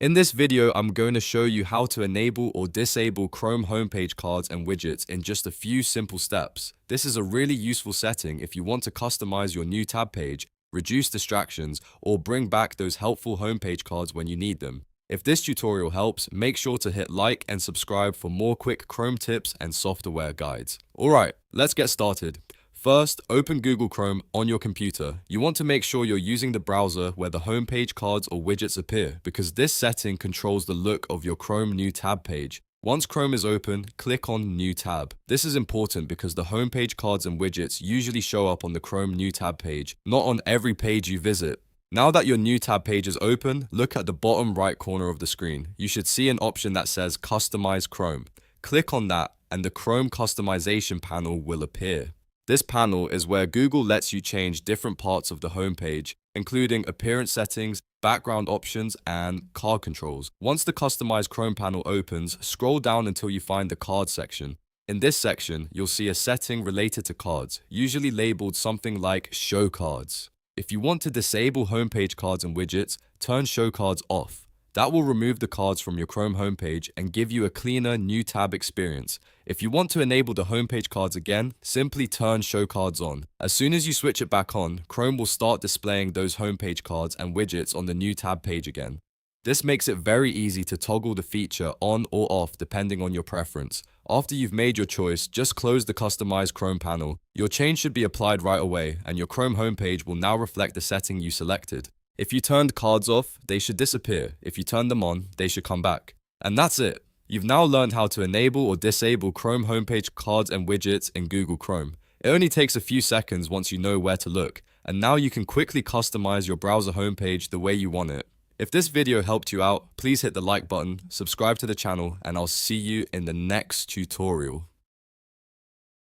In this video, I'm going to show you how to enable or disable Chrome homepage cards and widgets in just a few simple steps. This is a really useful setting if you want to customize your new tab page, reduce distractions, or bring back those helpful homepage cards when you need them. If this tutorial helps, make sure to hit like and subscribe for more quick Chrome tips and software guides. Alright, let's get started. First, open Google Chrome on your computer. You want to make sure you're using the browser where the homepage cards or widgets appear, because this setting controls the look of your Chrome new tab page. Once Chrome is open, click on New Tab. This is important because the homepage cards and widgets usually show up on the Chrome new tab page, not on every page you visit. Now that your new tab page is open, look at the bottom right corner of the screen. You should see an option that says Customize Chrome. Click on that and the Chrome customization panel will appear. This panel is where Google lets you change different parts of the homepage, including appearance settings, background options, and card controls. Once the Customize Chrome panel opens, scroll down until you find the Cards section. In this section, you'll see a setting related to cards, usually labeled something like Show Cards. If you want to disable homepage cards and widgets, turn Show Cards off. That will remove the cards from your Chrome homepage and give you a cleaner new tab experience. If you want to enable the homepage cards again, simply turn Show Cards on. As soon as you switch it back on, Chrome will start displaying those homepage cards and widgets on the new tab page again. This makes it very easy to toggle the feature on or off depending on your preference. After you've made your choice, just close the Customize Chrome panel. Your change should be applied right away, and your Chrome homepage will now reflect the setting you selected. If you turned cards off, they should disappear. If you turn them on, they should come back. And that's it. You've now learned how to enable or disable Chrome homepage cards and widgets in Google Chrome. It only takes a few seconds once you know where to look, and now you can quickly customize your browser homepage the way you want it. If this video helped you out, please hit the like button, subscribe to the channel, and I'll see you in the next tutorial.